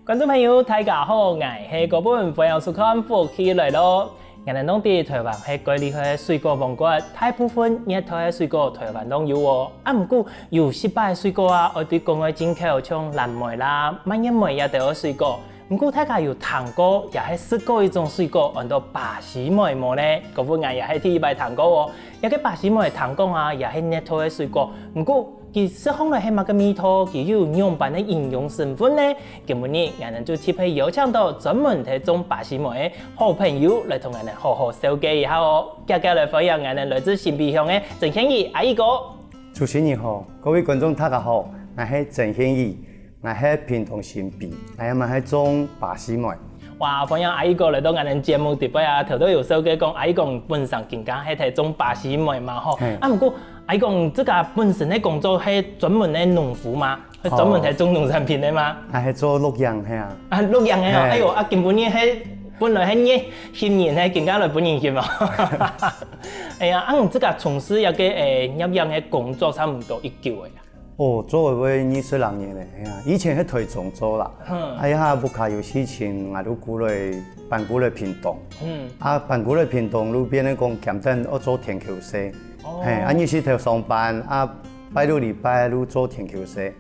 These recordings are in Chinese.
观众朋友，大家好，我是嗰本欢迎收看福氣來咯。我哋當地台灣係最厲害嘅水果王國，大部分熱帶嘅水果台灣都有喎。唔過有失敗嘅水果啊，我對國外進口像藍莓啦、蔓越莓也都有水果。唔過大家有糖果，也係試過一種水果，叫做巴西莓冇呢？嗰本我也係第一擺糖果喎。一個巴西莓糖果啊，也係熱帶嘅水果。唔過其實後來係乜個味道，佢有樣板的營養成分呢？今日我哋就特別邀請到專門睇種巴西莓的好朋友來同我哋好好紹介一下哦。今日來分享我哋來自新北鄉的鄭顯義阿姨哥。主持人好，各位觀眾大家好，我係鄭顯義，我係屏東新北，我係種巴西莓。哇！歡迎阿姨哥來到我哋節目特別啊，頭都有紹介講阿姨哥本身更加係睇種巴西莓嘛吼。不過阿姨哥這個本身的工作係專門的農夫嘛，係專門係種農產品的嘛。係做綠楊係啊。綠楊嘅哎呦，根本呢係本來係呢新年係更加來本年去嘛。哎呀，這個從事一個入楊嘅工作差唔多1久嘅。哦，做咗22年嘞，係啊，以前喺台中做啦，哎呀，不卡有事情，我都搬過來屏東，搬過來屏東路邊咧講簡單我做田球社，有時頭上班，拜六禮拜都做田球社。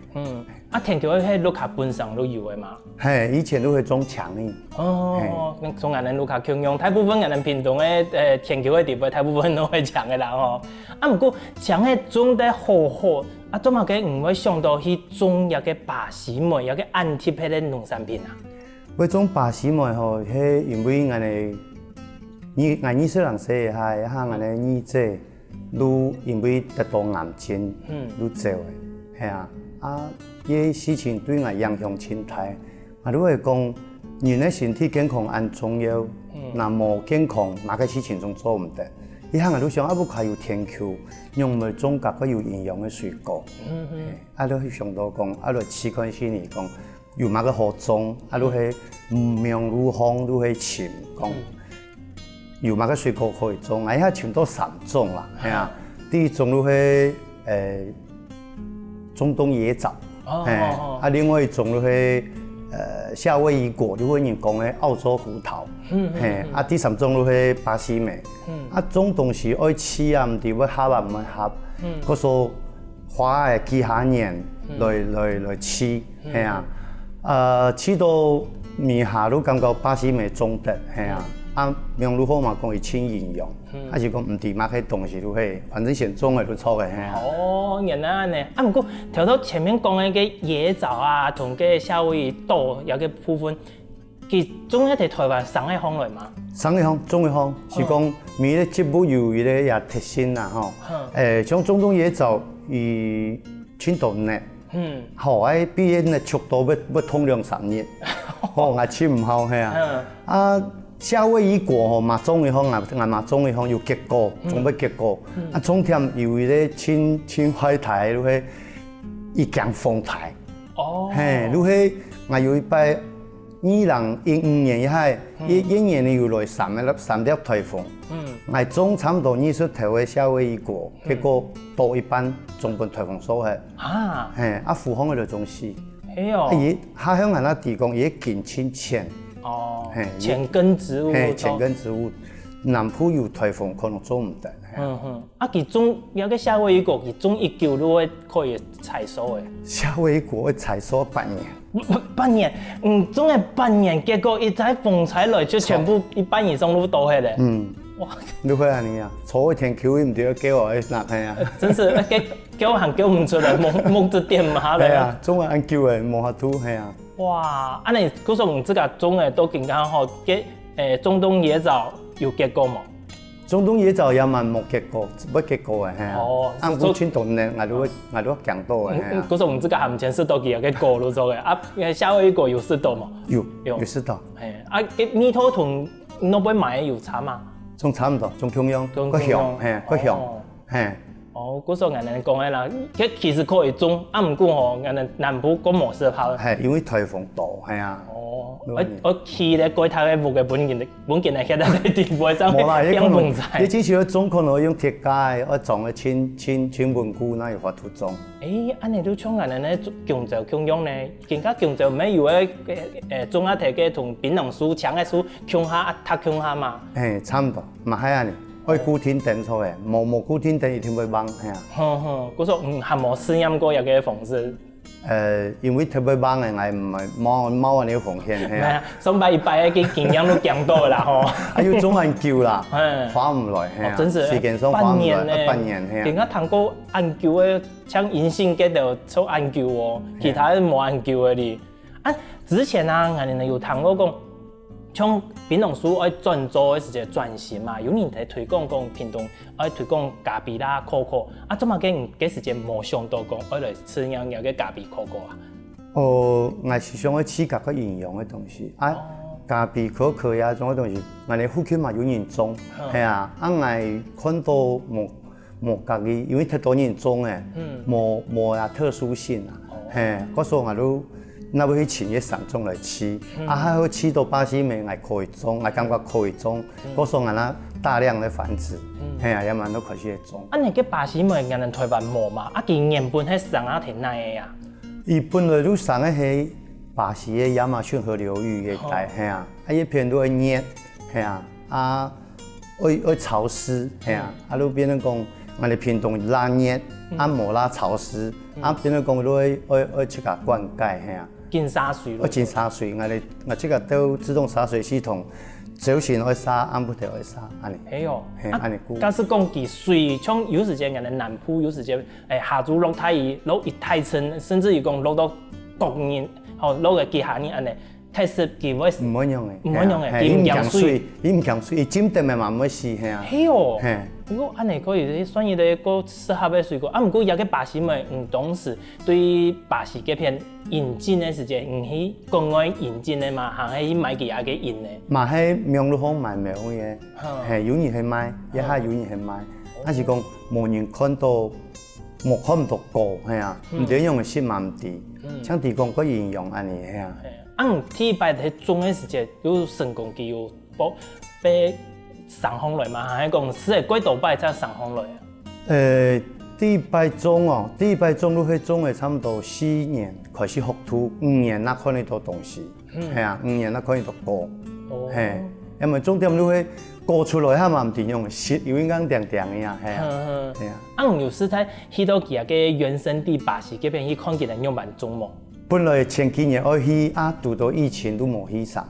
田球係路卡本上都有嘅嘛？係，以前都係種牆嘅。哦，從我哋路卡強用，大部分我哋屏東嘅田球嘅地方，大部分都係牆嘅啦吼。不過牆係種得好好。做乜嘅唔會想到去種一個巴西莓，一個安貼嘅農產品啊？我種巴西莓吼，係因為我哋20歲係我哋兒子都因為得到癌症，都走嘅，係啊，呢事情對我影響真大。我都會講，人嘅身體健康很重要，那冇健康，哪個事情都做唔得。以後我都想，不還有田球，用嚟種較個有營養嘅水果。都想到講，都試看先嚟講，有乜個好種，都係苗如風都係前講，有乜個水果可以種，而家全都3種啦，係啊。第一種都係中東野棗，另外一種都係夏威夷果，就會人講嘅澳洲胡桃。第3種就係巴西莓。種東西愛試啊，唔對會合啊，唔會合。嗰時花係幾下年來試，係啊。試到面下都感覺巴西莓種得，係啊。苗如風嘛講係輕營養，還是講唔對乜嘅東西都係，反正先種嘅都錯嘅，係啊。哦，原來咁樣。不過頭頭前面講嘅個野棗啊，同個夏威夷豆有個部分。佢種一條台灣省嘅鄉來嘛？省嘅鄉，種嘅鄉是講每個植物有伊個也特性啦，吼。像中東野棗，伊青豆呢，好喺邊嘅速度要通2-3日，我吃唔好係啊。夏威夷果吼嘛種嘅鄉，嘛種嘅鄉有結果，種要結果。種添有伊個青海苔，都係一江風台。哦。都係我有一擺。2015年以後，一年有來3粒颱風，我種差唔多20頭嘅夏威夷果，結果到一半總被颱風掃去，富康嗰度種死。下鄉人地講也近1000。淺根植物。淺根植物，南部有颱風可能種唔得。佢種有個夏威夷果，佢種1久都會可以採收嘅。夏威夷果會採收8年。8年，種係8年，結果一陣風采來就全部1半以上都倒去咧。哇！你會安尼啊？錯一天球唔對，叫我去拿係啊！真是叫行叫唔出來，摸着點下來。係啊，種係按叫嘅，冇法度係啊。哇！安尼嗰種這個種嘅都更加好，中東野棗有結果冇？中東野棗也蠻冇結果，冇結果嘅係啊。按古青豆呢，我都講到嘅。嗰種這個含前是都幾有個果路做嘅，夏威夷果有試到冇？有試到。呢套同那邊買有差嗎？種差唔多，種同樣，個香，個香，哦，嗰時候人哋講嘅啦，其實可以種，唔過吼，人哋南部嗰模式跑。係因為颱風多，係啊。哦，我去咧改頭嘅木嘅本件係喺度地步上冇啦，變風仔。你只需要種可能用鐵架，我種嘅千本菇，那有法度種。誒，安尼都像人哋咧強就強用咧，更加強就咩有誒種一條嘅同檳榔樹、搶嘅樹強下一塌強下嘛。誒，差唔多，嘛係安尼。愛固天頂錯嘅，冇固天頂一定會崩，係啊。嗰時係冇試驗過有嘅方式。因為特別崩嘅，我唔係冇安尼奉獻，係啊。上擺一擺嘅經驗都強多啦，吼。要種研究啦，花唔來，係啊。真是時間上花唔來，半年係啊。更加通過研究嘅，像陰性嘅就做研究哦，其他冇研究嘅哩。啊，之前啊，我哋有聽過講。像檳榔樹愛轉做嘅時節轉型嘛，有人喺推廣講屏東愛推廣咖啡啦、可可，啊，怎麼嘅時節冇想到講愛來吃樣樣嘅咖啡可可啊？哦，我是想要刺激個營養嘅東西，啊，咖啡可可呀種嘅東西，我哋附近嘛有人種，係啊，啊我看到冇家己，因為太多人種嘅，冇呀特殊性啊，係，嗰時候我都。那要去請一散種來吃，啊，還要吃到巴西梅，我可以種，我感覺可以種，嗰時候我那大量的繁殖，係啊，也蠻都可以去種。啊，你個巴西梅人哋台灣冇嘛？啊，佢原本係生啊條哪嘅呀？伊本來都生喺係巴西嘅亞馬遜河流域嘅帶，係啊，啊一片都會熱，係啊，會潮濕，係啊，啊都變成講我哋屏東拉熱，啊冇拉潮濕，啊變成講都會去個灌溉，係啊。進灑水咯，進灑水，我這個都自動灑水系統，早前愛灑，暗晡就愛灑，安尼。係哦，安尼估。假使講佢水，像有時間人哋南部有時間，下晝落太熱，落一太深，甚至於講落到國年，吼落個幾下年安尼，太濕佢會唔會用嘅，唔會用嘅，佢唔降水，伊唔降水，伊浸得咪嘛唔會死，係啊。係哦，不過安尼可以算一個適合嘅水果，啊唔過有個巴西梅，當時對巴西嗰片引進嘅時間，去國外引進嘅嘛，行去買幾下嘅引嘅。嘛喺苗栗鄉買苗嘅，係有人去買，一下有人去買，但是講冇人看到，冇看唔到果，係啊，唔知用嘅色嘛唔低，像地講個營養安尼係啊。第擺喺種嘅時節，有成功佢有被上紅來嘛？係講是係幾多擺才上紅來啊？第一擺種哦，第一擺種都去種嘅差唔多4年開始覆土，5年那看得到東西，係啊，5年那看得到果，係，因為重點都會果出來，係嘛唔定用，實有應該定定嘅呀，係啊，係啊。有時睇去到佢嘅原生地巴西嗰邊去看佢哋樣板種冇？本來前幾年我去啊，遇到疫情都冇去上，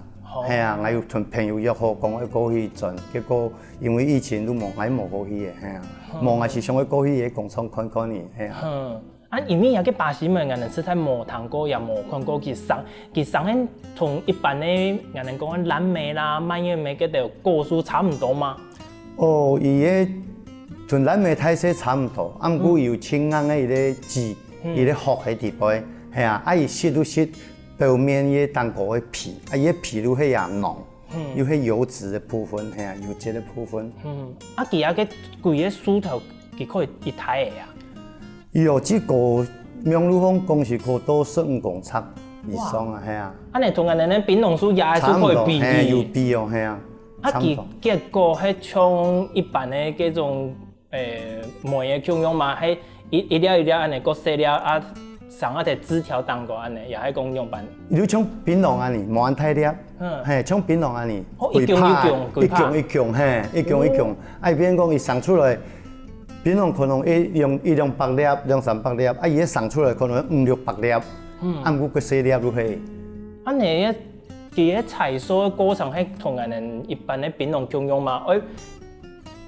係啊，我有同朋友約好講要過去轉，結果因為疫情都冇，我冇過去嘅，係啊，冇我是想去過去嘅工廠看看嘅，係啊。因為有個巴西梅，人哋實在冇聽過，也冇看過佢生喺同一般嘅人哋講藍莓啦、蔓越莓嗰啲果樹差唔多嘛。哦，伊個同藍莓態勢差唔多，不過有青紅嘅伊個籽，伊個殼喺地背。係啊，啊伊食都食表面嘅蛋糕嘅皮，啊伊個皮都係也濃，有係油脂嘅部分，係啊油脂嘅部分。啊佢有個貴嘅樹頭，佢可以一睇嘅啊。有這個苗栗鄉公是可到15公尺以上啊，係啊。啊你同人哋咧檳榔樹也係可以比嘅。有比哦，係啊。啊佢結果係像一般嘅嗰種梅嘅種樣嘛，係一粒一粒安尼個細粒啊。上一條枝條蛋糕安尼，也係講樣板。你像檳榔安尼，冇按太粒，係像檳榔安尼，一強，係一強，啊變講伊送出來，檳榔可能200粒、200-300粒，啊伊送出來可能500-600粒，按嗰個細粒都係。安尼嘅佢嘅採收嘅過程係同人哋一般嘅檳榔種樣嘛？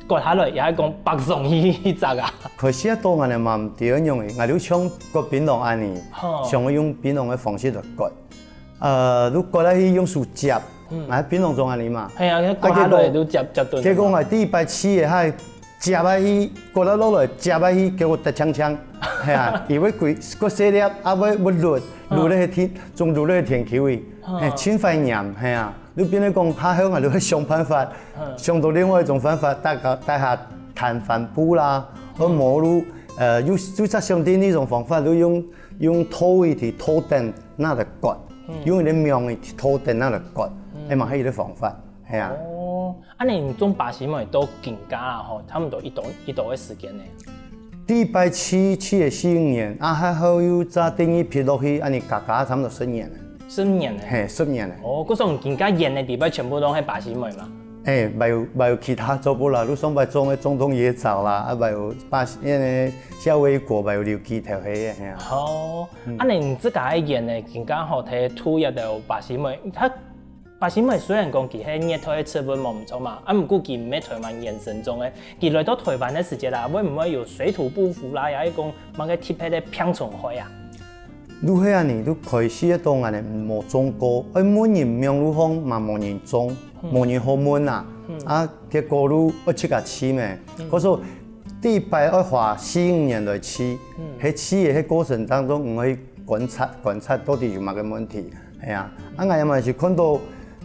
割下來也係講白送去摘啊！可惜啊，多人哋嘛唔點用嘅，我哋像割檳榔安尼，想要用檳榔嘅方式嚟割。你割咧去用樹夾，係檳榔種安尼嘛？係啊，割下來都夾斷。結果我第一擺試嘅係夾下去，割得落來夾下去，結果得槍槍，係啊，以為佢個細粒啊會落咧天，仲落咧天球嘅，係千塊鹽，係啊。你變你講下鄉啊，你去想辦法，想到另外一種方法，大家下彈帆布啦，而无如有只相对呢种方法，都用土去土顶那来割，用迄个苗去土顶那来割，哎嘛，迄个方法，系啊。哦，安尼种巴西梅都更加啦吼，差不多一度的时间呢。第一摆起的4年，还好有早等一批落去，安尼加差不多10年了。10年呢？嘿，10年了。哦，嗰种更加严的地方全部都系巴西梅嘛。没有其他作物啦，你上摆种的中东野枣啦，没有巴西个夏威果，没有留几条迄个，系啊。哦，安尼你自家盐的更加好睇土也有巴西梅，它巴西梅虽然讲其喺热土的成分冇唔错嘛，不过佢唔喺台湾延伸中的，佢来到台湾的时节啦，会唔会有水土不服啦，也係講某個特別的병蟲害啊？你迄安尼，你開始一檔安尼冇種過，每人苗路方嘛冇人種，冇人好滿啊，結果你要去甲試咩？嗰時候第一擺要花4、5年來試，喺試的迄過程當中，唔可以觀察到底有乜個問題，係啊，我也嘛是看到。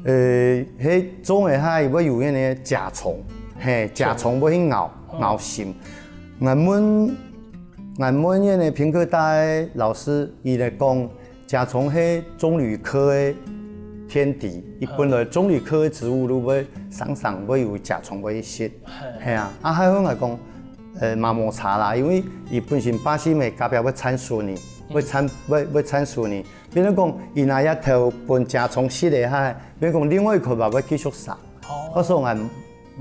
迄種的遐要有迄個甲蟲，嘿，甲蟲要去咬心。俺們迄個屏科大的老師伊來講，甲蟲係棕櫚科的天敵。伊本來棕櫚科的植物，如果常要有甲蟲要去食，係啊。還有來講，嘛無差啦，因為伊本身巴西梅甲標要產樹呢，要產樹呢。比如講，伊那一頭本甲蟲食的遐，比如講另外一棵嘛要繼續殺，嗰時候係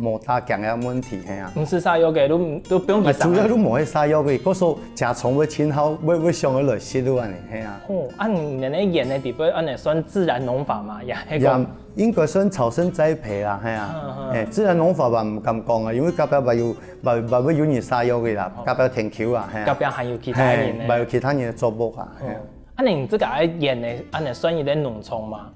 冇大強嘅問題係啊。唔是殺藥嘅，都不用去殺。主要都冇去殺藥嘅，嗰時候甲蟲會親好，會上去來食咯，安尼係啊。哦，按你哋鹽嘅地方，按你算自然農法嘛，也係講。應該算草生栽培啦，係啊。自然農法嘛唔敢講啊，因為甲標咪有人殺藥嘅啦，甲標田球啊，係啊。甲標還有其他人嘅。咪有其他人作物啊，係啊。安尼你自家鹽的，安尼算伊咧農場嘛？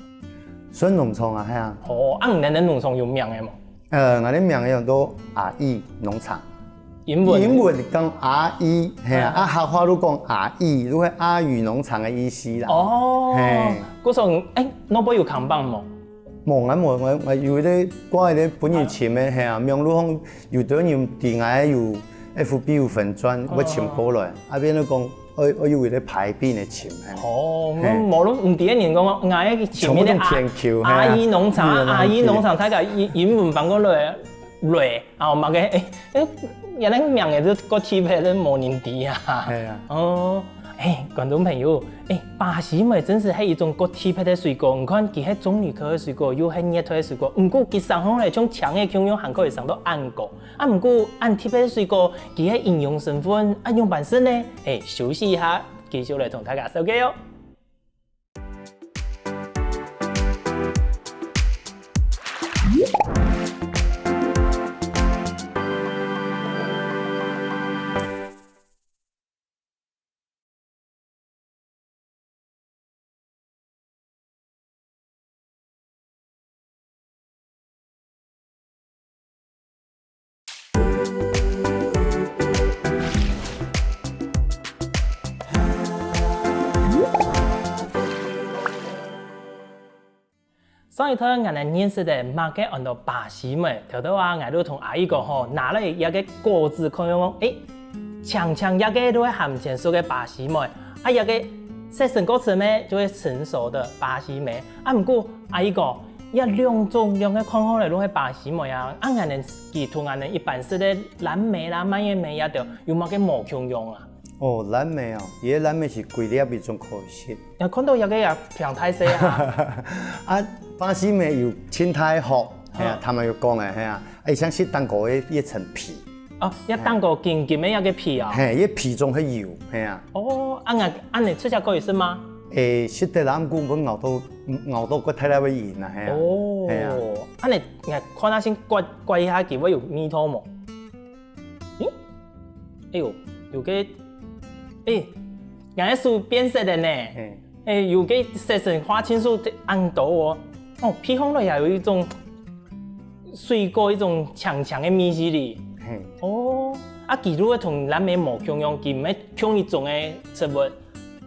算農場啊，係啊。哦，你哋農場有名嘅冇？我哋名嘅都RE農場。英文講 RE， 係啊，客話都講RE，都係阿語農場嘅意思啦。哦，嗰種攞波有扛棒冇？冇，我有啲關於啲本業前嘅係啊，名路方有對人電嗌有 FB 有粉專，我潛過來，阿邊都講。我以為你排邊嘅潛係。哦，無論唔第一年講嗌前面啲阿姨農場，阿姨農場睇個英文版嗰類，啊，嘛嘅人哋名嘅都個貼係都冇人知啊。係啊。哦，觀眾朋友，巴西梅真是係一種個貼嘅水果，唔看佢係棕櫚科嘅水果，又係熱帶嘅水果，唔過佢上方嚟種強嘅功用還可以上到暗果，唔過按貼嘅水果，佢係營養成分按樣本身呢？休息一下，繼續嚟同大家收機哦。上一堂我哋認識的馬嘅按到巴西梅，頭頭啊，我都同阿姨講吼，拿嚟一個果子看樣講，長一個都係含成熟嘅巴西梅，一個細成果子咩就會成熟的巴西梅。唔過阿姨講，兩個看好嚟都係巴西梅啊，我哋其同我哋一般式的藍莓啦、蔓越莓也都有乜嘅無共用啊？哦，藍莓啊，伊個藍莓是貴粒一種可惜。又看到一個也平太細啊！巴西梅有青苔殼，係啊，他們有講嘅，係啊，像是蛋糕嘅一層皮。哦，一蛋糕緊緊嘅一個皮啊。係，一皮中係油，係啊。哦，按你吃下可以是嗎？食得啦，唔過咬到個太大嘅鹽啊，係啊。哦，係啊。按你看下先刮一下佢會有味道冇？有個顏色變色的呢。有個色成花青素的暗豆哦。哦，皮紅類也有一種水果一種強的味絲哩。哦，佢如果同藍莓冇共用，佢唔係同一種嘅植物。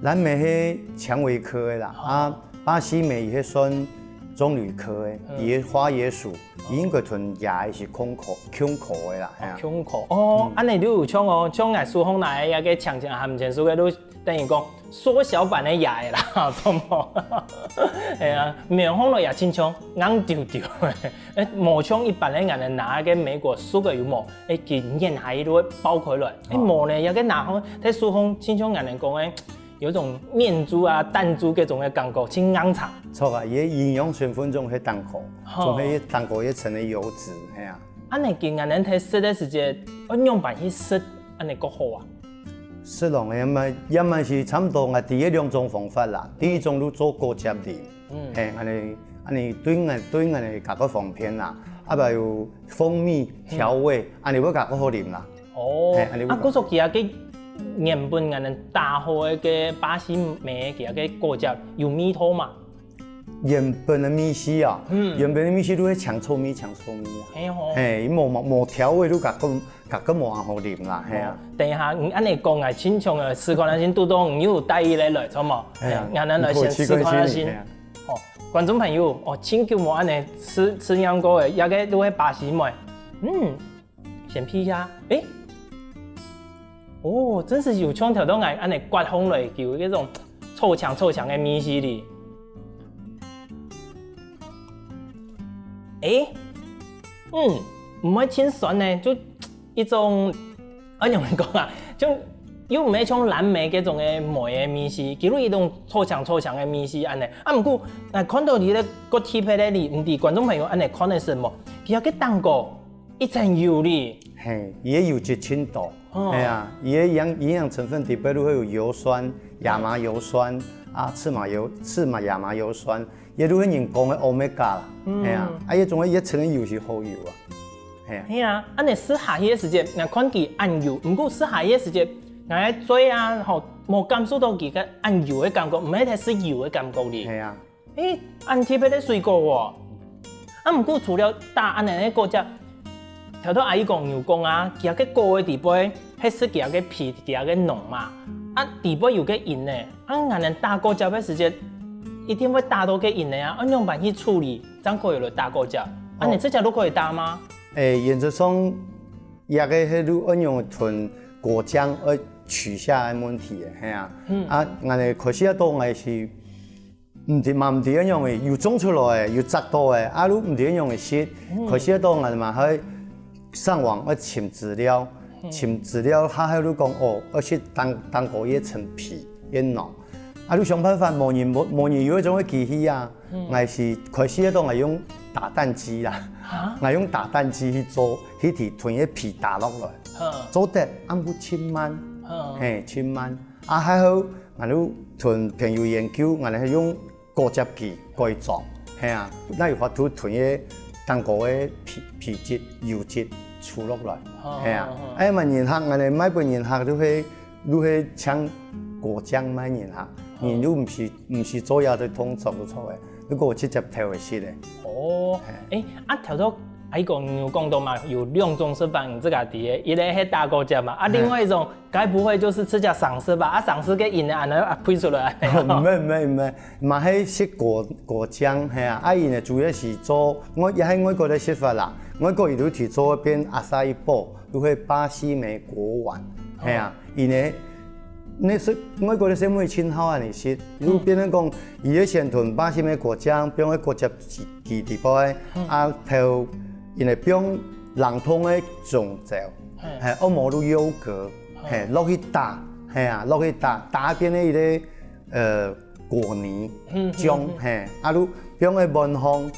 藍莓係薔薇科的啦，巴西梅伊係算棕榈科的，伊个花椰树，伊应该囤叶是空壳的啦，系啊。空壳哦，安尼你有像哦，像爱书风来遐个强含前书个都等于讲缩小版的叶的啦，懂无？系啊，面风落也亲像硬丢丢的，毛像一般的人能拿个美国梳个有毛，佢沿下都会包起来，毛呢也个拿风，睇书风亲像人讲的。有种面珠啊、弹珠嗰種嘅感覺，真啱茶。錯啊，伊營養成分仲係蛋殼，仲係蛋殼一層嘅油脂，係啊。安尼見人睇食嘅時節，我用辦去食，安尼個好啊。食落也咪是差唔多我第一兩種方法啦。第一種都做果汁啉，安尼對我哋較個方便啦。啊，咪有蜂蜜調味，安尼要較個好啉啦。哦，啊，嗰種其他嘅。原本我哋打好嘅巴西味嘅個果汁有米湯嘛？原本的米絲啊，原本的米絲都係強臭米啊。伊無調味都夾個無好啉啦，係啊。等一下，安尼講係親像嘅試看下先，都當有帶伊來，錯冇？係啊，我哋來先試看下先。哦，觀眾朋友，哦，千祈唔好安尼吃樣個嘅，也個都係巴西味。先批下，哦，真是有像條到眼安尼刮風來叫嗰種臭強嘅米絲哩。唔係清酸呢，就一種，我用嚟講啊，就又唔係像藍莓嗰種嘅梅嘅米絲，叫做一種臭強嘅米絲安尼。不過，看到你咧個貼片咧，唔知觀眾朋友安尼看的什麼？其實個蛋糕一層油哩。嘿，伊個油脂輕多。係啊，伊個營養成分特別都會有油酸、亞麻油酸啊、赤馬亞麻油酸，亦都係人工嘅 omega 啦。係啊，伊種一層嘅油是好油啊。係啊。係啊，安尼試下迄個時節，我看佢按油，不過試下迄個時節，我喺做啊，吼無感受到佢個按油嘅感覺，唔係睇是油嘅感覺哩。係啊。按特別嘅水果喎，不過除了打安尼嘅果汁。頭頭阿姨講牛講啊，其實個果嘅地杯係食其實個皮，其實個濃嘛。地杯有個鹽咧，我哋打果汁嘅時節一定會打到個鹽咧啊。我用辦去處理，咁可以來打果汁。你這隻都可以打嗎？原則上，也個係都用囤果漿而取下嘅問題嘅，係啊。我哋可惜到我是唔知樣用嘅，又種出來又摘到嘅，都唔知樣用嘅食。可惜到我哋嘛喺上網要尋資料，他喺度講而且蛋糕一層皮一濃，你想辦法模擬有一種嘅機器啊，我是開始都係用打蛋機啦，我用打蛋機去做，去屯嘅皮打落來，做得不千萬，千萬，還好我哋屯朋友研究，我哋係用果汁機改裝，係啊，那有法度屯嘅蛋糕嘅皮質油質。出落來，係啊！問人客，我哋每本人客都係搶果醬買人客，人都唔是做嘢都通做唔錯嘅，不過直接睇會識嘅。哦，頭頭講到嘛，有兩種食法，你自家啲嘅，一個係打果醬嘛，另外一種該不會就是吃隻喪屍吧？喪屍嘅鹽啊，配出來。唔係，嘛係食果醬係啊，因為主要是做也係外國嘅食法啦。外國伊都去做一邊阿薩伊堡，都係巴西莓果丸，係啊，因為你食外國嘅食物親好啊，你食，如變成講，伊咧先囤巴西莓果醬，變個果汁機地步嘅，頭因為變冷凍嘅醬汁，係我冇到優格，係落去打，係啊，落去打變咧伊個果泥醬，係，都變個滿烘。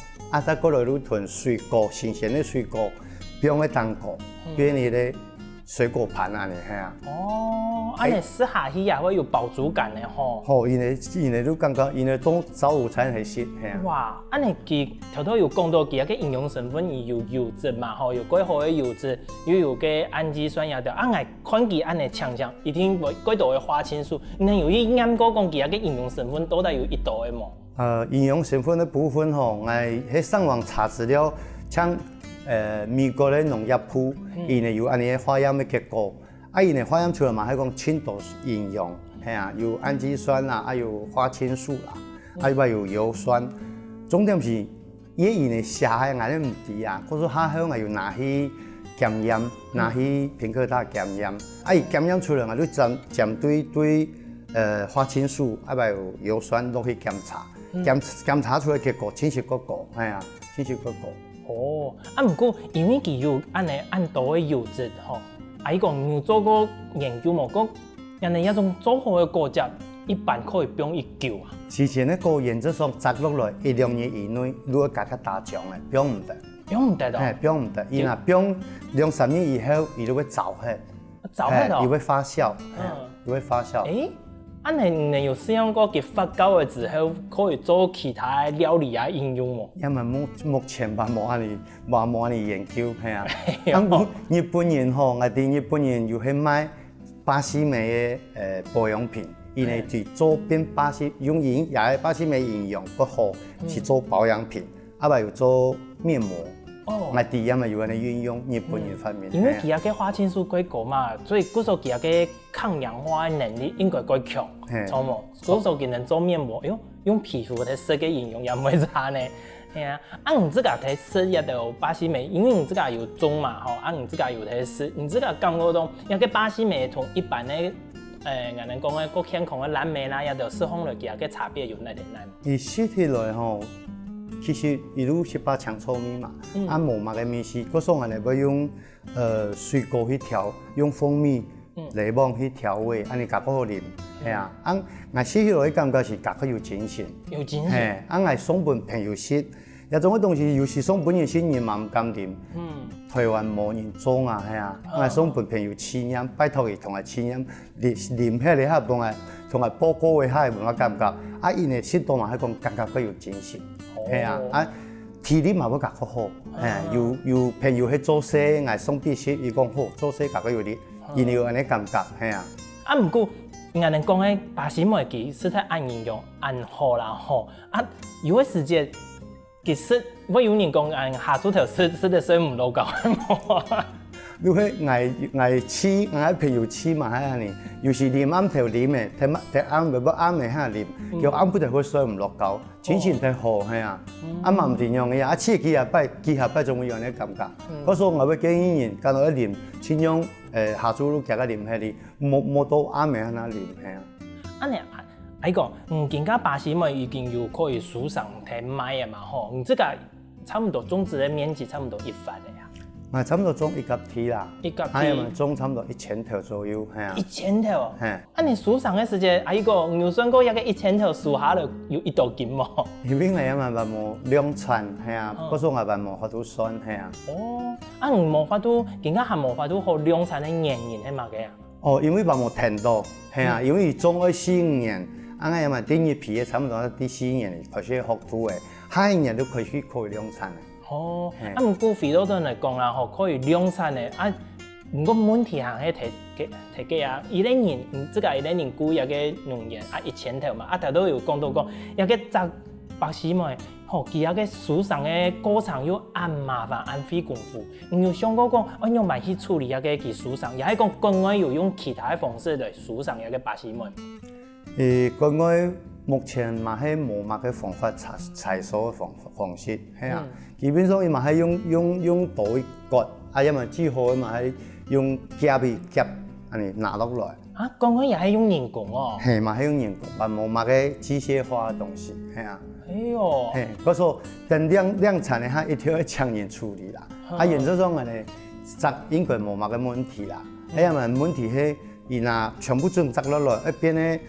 再過來都囤水果，新鮮的水果，變個蛋糕，變你的水果盤啊，你係啊。哦，你食下去也會有飽足感的吼。好，因為都感覺，因為當早午餐係食，係啊。哇，你佢頭頭有講到佢個營養成分有油脂嘛，吼，有幾好的油脂，又有個氨基酸也掉。我看佢安尼強強，一定會幾多的花青素。你有啲啱講講佢個營養成分到底有一度的冇？營養成分的部分吼，我喺上網查資料，像美國的農業部，伊呢有安尼化驗的結果，伊呢化驗出來嘛，係講輕度營養，係啊，有氨基酸啦，有花青素啦，又有油酸，重点是野因的写的眼咧唔知啊，可是下乡啊又拿去检验，拿去平科大检验，伊检验出来啊，你针对花青素啊，还有油酸都去检查，检查出来结果清晰个高，系啊，清晰个高。哦，不过因为佢有按多的油脂吼，伊讲有做过研究无讲，人哋一种做好的果汁，一般可以用一久啊。之前咧个原则上摘落来1-2年以内，如果加较大酱的，用唔得。用唔得哦。用唔得，伊若用2-3年以后，伊就会走黑。走黑哦。伊会发酵，伊会发酵。你有试用过佢发酵的之后，可以做其他的料理啊应用冇？因为目前吧冇安尼研究，系啊。日本人吼，我哋日本人又去买巴西莓的保养品，伊呢就做变用也系巴西莓营养不好，去做保养品，啊咪又做面膜。我哋因为有安尼运用日本人发明。因为佢嘅花青素过高嘛，所以嗰时候佢嘅抗氧化的能力应该过强，错冇？嗰时候佢能做面膜，用皮肤嚟食嘅营养也唔会差呢。系啊，你自家睇食一道巴西莓，因为你自家有种嘛，吼，你自家有睇食，你自家感觉到，一个巴西莓同一般嘅我哋讲嘅健康嘅蓝莓啦，一道释放落佢嘅差别有哪点呢？伊食起来吼。其实，伊如18强糙米嘛，无麦嘅米是，嗰时候我哋要用水果去调，用蜂蜜、柠檬去调味，安尼加好啉，系啊。我食起来感觉是加较有精神，有精神。我성분偏有湿，有种嘅东西，有时성分有湿，人嘛唔敢啉。台湾无人种啊，系啊。我성分偏有刺眼，拜托伊同我刺眼，啉起嚟下同我报告嘅下我感觉，因为适度嘛，喺讲感觉较有精神。系啊，体力嘛要较好，又朋友去做事，我送必须伊讲好，做事较有力，因为有安尼感觉，系啊。不过，我哋讲嘅巴西莓其实係按营养按好啦吼，有嘅時間其實我有人講按下薯頭食得水唔老夠。你去挨黐，挨朋友黐嘛喺安尼，有時啉啱頭啉嘅，睇啱咪不啱嘅喺啉，叫啱不就會水唔落夠，精神睇好係啊，嘛唔定樣嘅，黐幾下擺仲會有呢感覺。嗰時候我要建議人，間到一啉，千樣下晝都夾個啉喺啲，冇到啱嘅喺那啉係啊。你講，而家巴西莓已經有可以樹上睇賣嘅嘛吼，你這個差唔多種植嘅面積差唔多1塊嘅呀。差不多種1甲梯啦，係嘛種差不多1000條左右，係啊。1000條，你樹上嘅時間，你有算過一個1000條樹下嚟有1多斤冇？因為我嘛冇量產，係啊，嗰時候我嘛冇法度算，係啊。你冇法度，而家係冇法度好量產嘅原因係嘛嘅？因為嘛冇田多，係啊，因為種咗4-5年，我嘛第一批嘅差不多第4年開始學土嘅，下一年都可以量產嘅。不過肥多人嚟講啦，可以量產嘅，不過問題係提嘅啊，1年，這個1年估一個農業1000條嘛，頭都有講到講，一個摘巴西莓，佢個樹上嘅過程要按麻煩按費功夫，你有想過講，用埋去處理一個佢樹上，又係講國外有用其他嘅方式嚟樹上一個巴西莓？國外目前嘛係無乜嘅方法採收嘅方式，係啊。基本上伊嘛係用刀割，因為最好嘛係用夾安尼拿落來。剛剛也係用人工哦。係嘛係用人工，嘛冇乜嘅機械化嘅東西，係啊。嗰時候等量產嘅嚇一定要強人處理啦。原則上呢，摘應該冇乜嘅問題啦。因為問題係伊若全部種摘落來，一邊咧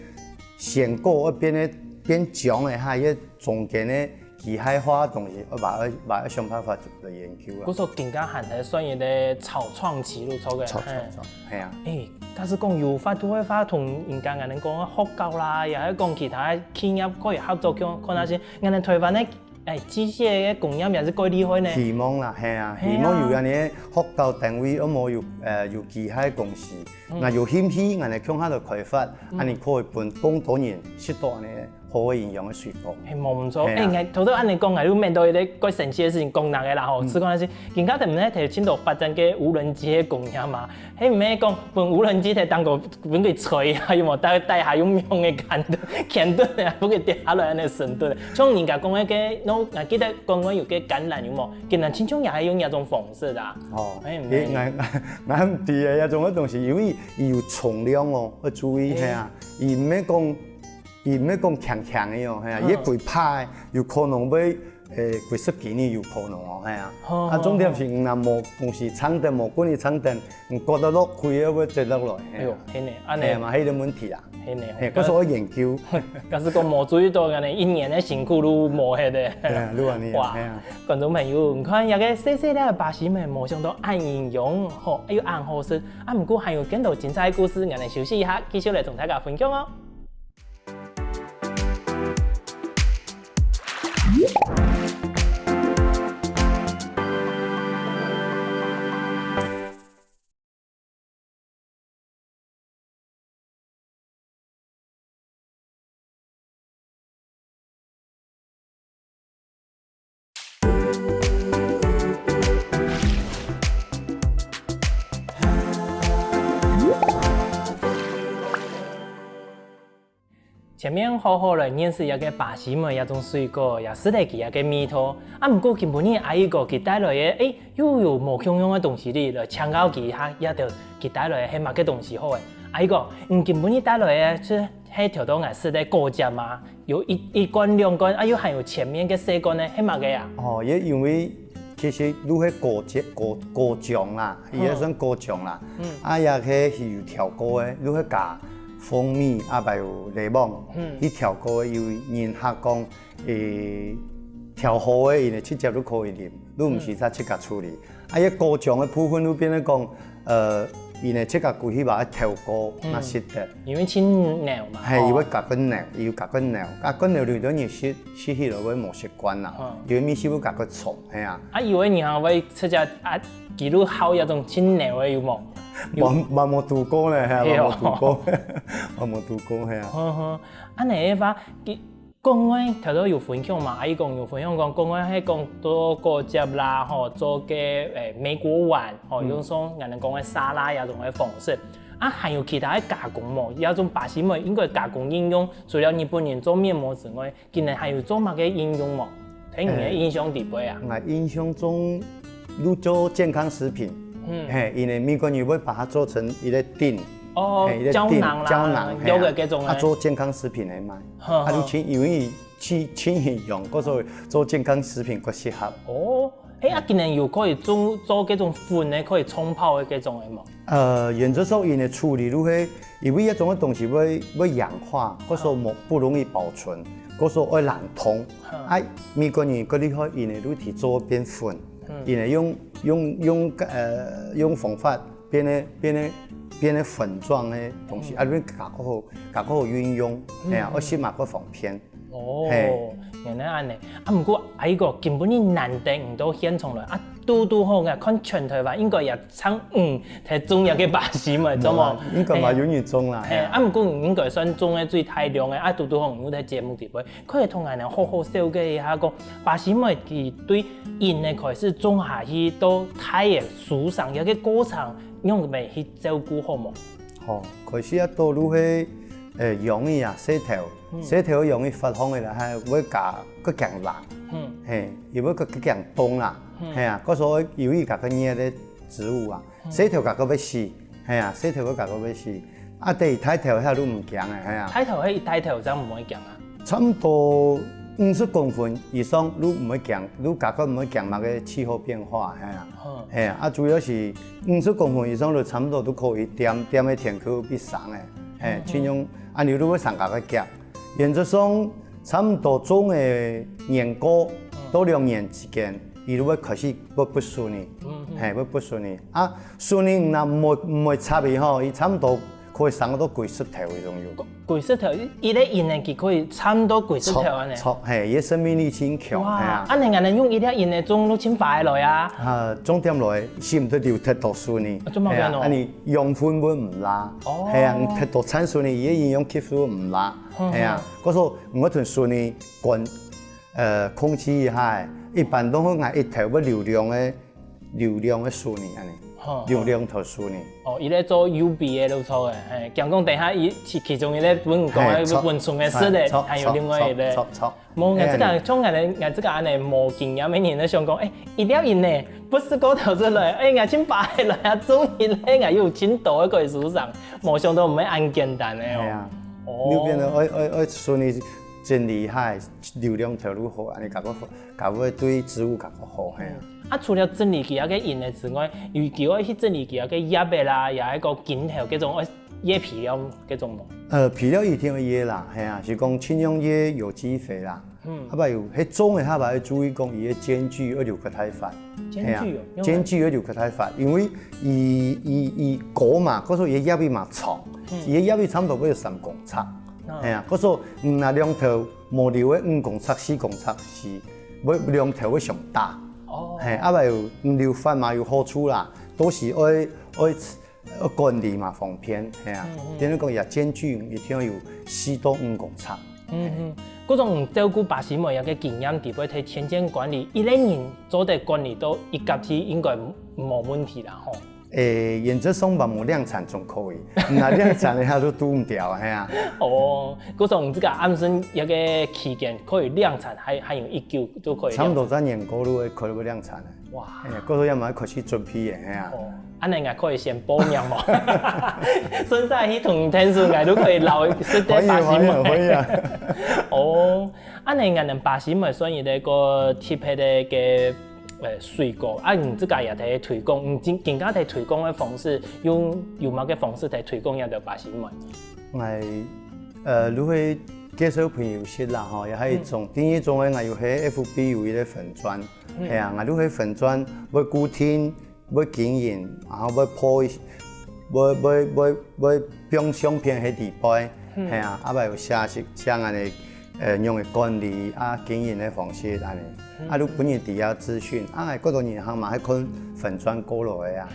鮮果，一邊咧變漿嘅嚇，一中間咧。機械化嘅東西，我把想辦法嚟研究啦。嗰時候更加係係算嘅草創期路做嘅。草，係啊。假使講有法度嘅話，同人家人哋講學校啦，又係講其他企業可以合作，看下先。人哋台灣咧，機械嘅工業也是幾厲害呢。希望啦，係啊，希望有人哋學校單位，有機械公司，有興趣，人哋向下度開發，安尼可以分更多人，適當嘅好嘅营养嘅水果。係冇唔錯，頭先按你講，你面對啲個神奇嘅事情，功能嘅啦吼，試講下先。而家哋唔係提前度發展嘅無人機嘅功能嘛？係唔係講本無人機提當個本佢吹啊，有冇帶下用用嘅can盾啊，不佢掉下來安尼神盾。像人家講嘅個，我記得講過有個橄欖有冇？橄欖青葱也係用一種方式啦。哦，我唔知啊，一種東西，因為有重量哦，要注意係啊，而唔係講強強嘅哦，係啊，一攰拍有可能會幾十幾年有可能哦，係啊。啊，重點是若無公司廠燈無管理廠燈，唔過得落開啊，會跌落來。哎呦，係呢，安尼係嘛，係個問題啊。係呢，嗰時我研究。假使講冇注意到，安尼一年嘅辛苦都冇喺度。係啊，你話你哇，觀眾朋友，唔看有個細細粒巴西妹，冇想到按營養好，又按好食，啊，唔過還有更多精彩故事，我哋休息一下，繼續嚟同大家分享哦。前面好好來認識一個巴西妹一種水果，也試嚟佢一個味道。啊，唔過今晡日阿姨個佢帶來嘅，又有無共樣嘅東西嚟，來請教佢下，也就佢帶來嘅係乜嘅東西好誒？阿姨個，今晡日帶來嘅，即係條到眼試嚟果汁嘛，有一罐兩罐，啊，又還有前面嘅細罐咧，係乜嘅呀？哦，因為其實你係果醬啦，伊係算果醬啦，啊也係有調過嘅，你係加蜂蜜啊，還有檸檬，伊調過有人客講調好嘅，伊哋直接都可以啉，你唔是再自家處理。啊，一果醬嘅部分，你變咧講，伊哋自家故意把它調過，那是的。因為清涼嘛。係，因為加個涼，要加個涼，加個涼你都要洗起來會冇習慣啦。因為米是要加個醋，係啊。啊，以為你係會出只啊，幾多好一種清涼嘅有冇？冇讀過咧，係冇讀過，我冇讀過係啊。啊，你嘅話，講開頭都有分享嘛，阿姨講有分享講開係講做果汁啦，吼做嘅美果丸，吼用種人哋講嘅沙拉有種嘅方式。啊，還有其他嘅加工冇？有種巴西妹應該加工應用，除了日本人做面膜之外，今日還有做乜嘅應用冇？睇你嘅印象地位啊？我印象中，你做健康食品。因為美國人會把它做成一個錠，膠囊啦，有嘅嗰種做健康食品嚟賣，啊，你請因為輕用，嗰時候做健康食品較適合。哦，啊，今年又可以做嗰種粉咧，可以沖泡嘅嗰種嘅冇？原則上，因為處理都係因為一種嘅東西會氧化，嗰時候不容易保存，嗰時候會冷凍。啊，美國人嗰啲可以因為都提做變粉。因為用方法變得粉狀嘅東西，啊，你加個好運用，係啊，我先買個方便。哦，原來安尼。啊，唔過阿姨個根本你難得唔到現場來，啊，都好嘅，看全台灣應該也差睇中一個巴西嘛，怎麼？應該嘛，永遠中啦。啊，唔過應該算中嘅最大量嘅，啊，都好有睇節目地位，可以同人哋好好紹介一下個巴西妹佢對因嘅開始種下去到太嘅樹上一個過程，用咪去照顧好冇？好，開始一到都係容易啊，洗頭容易發紅嘅啦，係會加個強辣，係，又會個強凍啦，係啊，嗰時候由於加個熱嘅植物啊，洗頭加個要死，係啊，洗頭會加個要死，啊，第二抬頭遐都唔強嘅，係啊。抬頭係抬頭就唔會強啊。差唔多50公分以上，你唔會強，你加個唔會強嘛個氣候變化，係啊，係啊，啊主要是50公分以上就差唔多都可以點嘅天氣必上嘅，盡量按照你會上加個夾。原則上，差唔多種嘅年果到2年之間，伊就會開始會不順利，會不順利。啊，順利那唔會差別吼，伊差唔多可以送到几十条的种有。几十条，伊咧印的佢可以差唔多几十条安尼。错，嘿，伊的生命力真强。哇，安尼人用伊咧印的种都真快落啊。重点来，是唔得流脱多顺呢？係啊，安尼养分会唔拉，系啊，脱多产顺呢，伊嘅营养吸收唔拉，系啊，嗰所我同顺呢管空气海，一般都好挨一条要流量嘅顺呢安尼。流量特殊呢？哦，伊咧做 UV 的路错的，嘿，讲等下伊其中伊咧本讲嘅温顺的色咧，还有另外一个。冇，我这个从我这个安尼冇经验的人咧想讲，一定要印呢，不是高头出来，我真白来啊，终于咧我有真多一个树上，冇想到唔係咁简单的哦。你变得爱顺利真厉害，流量条路好，安尼甲我对植物甲我好，系啊。除了整理其他嘅印的之外，有叫我去整理其他嘅叶的啦，也一个镜头嗰种叶皮料嗰种冇。皮料一定要叶啦，系啊，是讲青用叶有机肥啦。啊不有迄种的，还要注意讲伊的间距要留个太发。间距要留个太发，因为伊果嘛，嗰时候伊叶皮嘛长，伊的叶皮差不多要3公尺。系啊，嗰所那两条无留的5公尺、4公尺是，要两条会上大。系，啊咪有留法嘛有好处啦，都是爱管理嘛方便，系啊。变做讲也间距一定要有4到5公尺。嗰种照顾巴西梅有嘅经验，地位睇田间管理，一类人做得管理到一家子应该冇问题啦吼。原则上吧，冇量产总可以，那量产的下都拄唔掉，系啊。嗰种这个暗生一个期间可以量产，还有19都可以。差不多3年过路可以量产的。哇！嗰度要买开始准备的，系啊。安尼也可以先保养嘛，现在去同天数我都可以留识得巴西梅。可以啊。安尼我哋巴西梅算伊个个特别嘅水果，你自家也在推广，你更加在推广的方式，有某个方式在推广一条巴西梅。如果介绍朋友识啦吼，也系种第一种咧，我有喺 FB 有伊个粉砖，系啊，我有喺粉砖要固定。要经营，然后要破，要放相片迄地摆，系啊，啊，有写安尼用的管理经营的方式安尼，你本人底下资讯，各种银行嘛，喺看粉砖过来啊。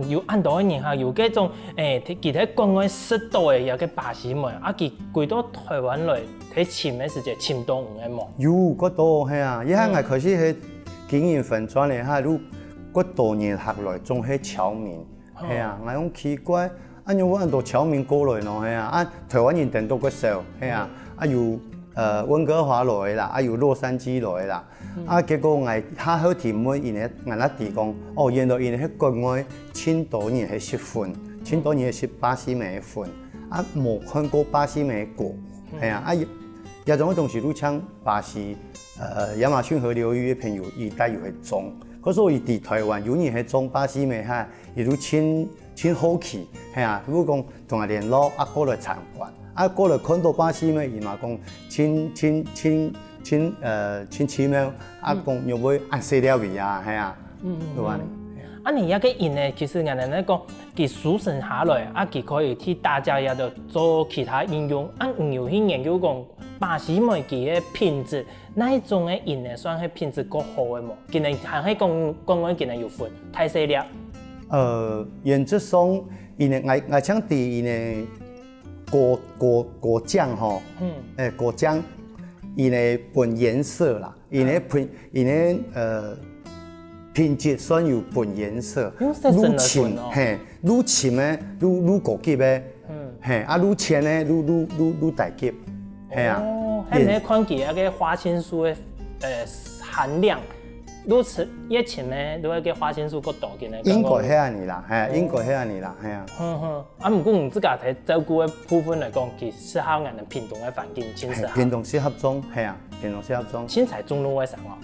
有按多嘅银行有嗰种其他国外10度嘅有个巴西梅，佢归到台湾来睇潛嘅時節潛到唔嘅冇。有嗰度係啊，一下我開始喺經營粉磚咧，嗰多年下來仲係僑民，係啊，我講奇怪，有我按到僑民過來咯，係啊，台灣人定到個少，係啊，有溫哥華來啦，有洛杉磯來啦，結果我下好題目，因為我哋講，原來因為喺國外千多年係食粉，千多年係食巴西梅粉，冇看過巴西梅果，係啊，有種東西都像巴西亞馬遜河流域嘅朋友，伊帶有係種。嗰所以喺台灣有人係種巴西梅嚇，亦都千好奇，係啊！如果講同人聯絡，過來參觀，過來看到巴西梅，伊嘛講千奇妙，講又會細料味啊，係啊，對吧？你一個人呢，其實人哋咧講，佢輸成下來，佢可以替大家也就做其他應用。唔有去研究講巴西梅佢嘅品質，哪一種嘅人呢算係品質較好嘅冇？佢哋行喺講佢哋有分太細粒。原則上，因為我想啲因為果醬吼，果醬因為分顏色啦，因為品質算有分顏色，愈淺嘿，愈淺咧愈高級咧，嘿，愈淺咧愈大級，係啊。係你看佢個花青素嘅含量，越淺咧，都係個花青素個多嘅咧。應該係安尼啦，係應該係安尼啦，係啊。不過唔自家睇照顧嘅部分嚟講，佢適合人哋偏凍嘅環境，真適合。偏凍適合種，係啊，偏凍適合種。青菜種都會上哦。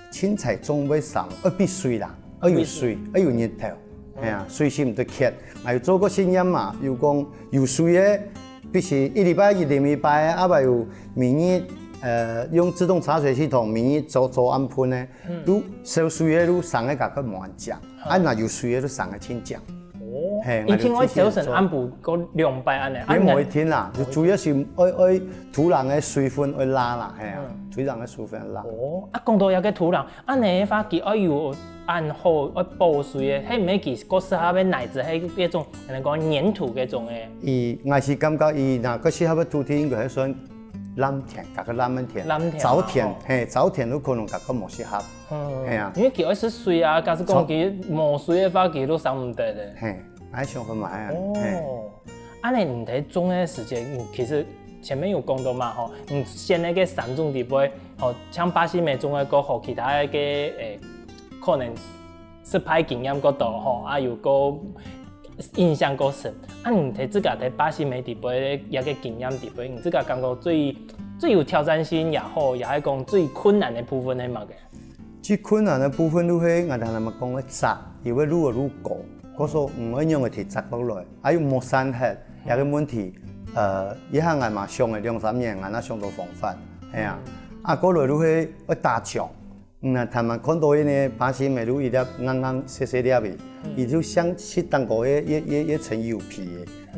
青菜種會上，必水啦，有水，有日頭，係啊，水是唔得缺。又做個實驗嘛，又講有水嘅，必須1禮拜1禮拜，咪有每日用自動茶水系統，每日做安噴咧，都少水嘅都上嘅價格冇人講，若有水嘅都上嘅千講。一天我早晨按部个2摆安尼。你每天啦，就主要是爱土壤的水分爱拉啦，系啊，土壤的水分拉。哦，讲到遐个土壤，安尼花枝爱有按好爱保水的，迄每期个适合要奶子迄种，人讲粘土嗰种诶。伊我是感觉伊若个适合要土地，应该係算蓝田，甲个蓝门田，早田，嘿，早田有可能甲个无适合，系啊。因为佢爱是水啊，假使讲佢无水的话，佢都生唔得的。嘿，爱上分嘛，哎。哦，安尼你在种的时间，其实前面有讲到嘛吼，你先那个3种地杯，吼，像巴西梅种的个和其他的个可能失败经验个多吼，啊又个印象个深。啊，你睇自家睇巴西梅地杯一个经验地杯，你自家感觉最有挑战性也好，也系讲最困难的部分係乜嘅？最困難嘅部分都係我哋咪講嘅摘，因為愈來愈高，嗰時唔可以用嘅鐵摘落來，還有冇山黑，有個問題，以下我嘛上嘅2-3年，我那上到防範，係啊，嗰來都係要打仗，他們看到呢巴西梅都一粒硬硬細細粒嘅，伊就像切蛋糕一層油皮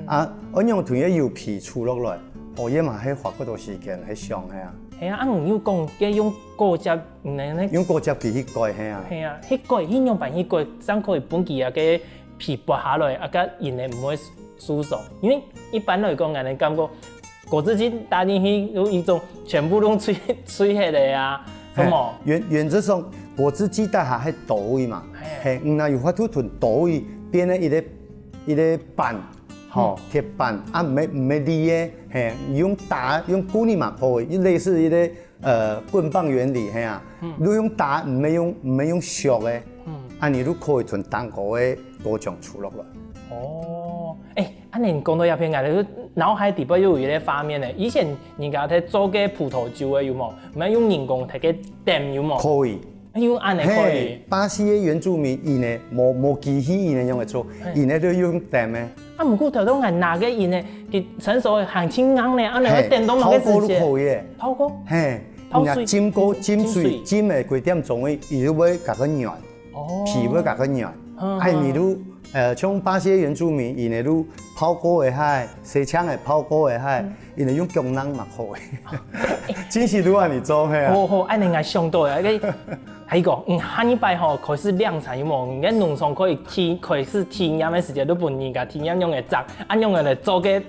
嘅，我用同一油皮出落來，我也嘛係花嗰多時間去上係啊。係啊，唔要講嘅用果汁，唔係咧。用果汁皮去改係啊。係啊，去改，去用辦去改，先可以本佢啊嘅皮剝下來，啊個然後唔會輸送。因為一般來講，人哋感覺果汁機打進去有一種全部都吹起嚟啊，咁麼？原則上果汁機打下係倒嘅嘛，係唔係有法度同倒嘅變咧一個板。好，鐵板啊，唔係利嘅，係用鼓勵嘛，可以，類似一個棍棒原理，係啊，你用打唔係用削嘅，你都可以從蛋糕嘅果醬出落來。哦，安尼講到鴉片你腦海底部有一個畫面咧，以前人家喺做嘅葡萄酒嘅有冇？唔係用人工睇嘅店有冇？可以。用安尼可以。巴西嘅原住民伊呢冇機器伊呢用嚟做，伊呢都用店嘅。唔過頭都係拿嘅伊呢，佢成熟行清啱咧，安尼個電動冇嘅時間。泡過都可以。泡過。係。泡水。浸過浸水，浸嘅幾點鐘嘅，伊都會甲佢軟，皮會甲佢軟。你都像巴西嘅原住民，伊呢都泡過嘅係，西昌嘅泡過嘅係，伊呢用姜năng嘛好嘅。真是都按你做係啊。好，安尼我想到啊，係個，下一擺吼開始量產有冇？你農場可以開始體驗嘅時間都本人家體驗用嘅摘，按用嚟做嘅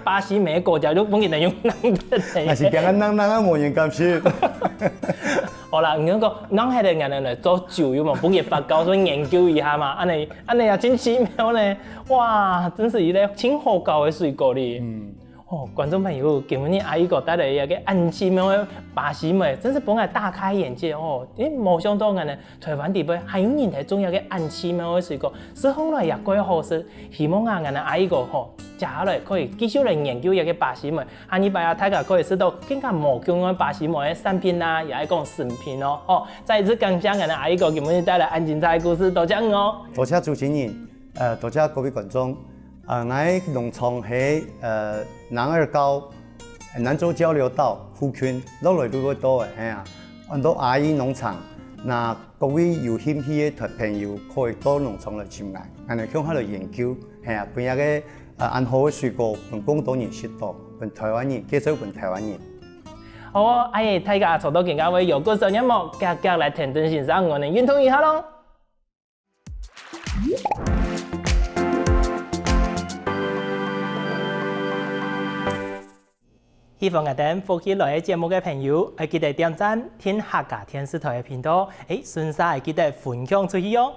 巴西梅果汁都本人嚟用能得嚟。係是邊個能啊？冇人敢信。好啦，你講咱係嚟人嚟做酒有冇？本人發酵所以研究一下嘛，安尼也真奇妙咧！哇，真是一個真好搞嘅水果哩。哦，觀眾朋友，今日阿姨個帶來一個安奇妙的巴西梅，真是幫我大開眼界哦！冇想到我哋台灣地區還有人喺種一個安奇妙的水果，食起來也幾好食。希望我哋阿姨個吼，接下來可以繼續嚟研究一個巴西梅，下禮拜大家可以食到更加無窮嘅巴西梅嘅產品啦，也係講食品哦。哦，再一次感謝我哋阿姨個今日帶來安精彩故事，多謝哦！多謝主持人，多謝各位觀眾。我農場喺南二高南州交流道附近落來都會多嘅，係啊，很多阿姨農場，那各位有興趣嘅朋友可以到農場來參觀，我哋向下來研究，係啊，俾一個安好嘅水果，俾廣東人識到，俾台灣人介紹俾台灣人。好啊，阿爺大家坐到更加會有個聲音樂，格來聽聽欣賞我哋運動一下咯。希望我哋福建來嘅節目嘅朋友，記得點讚天客家電視台嘅頻道，順勢記得分享出去哦。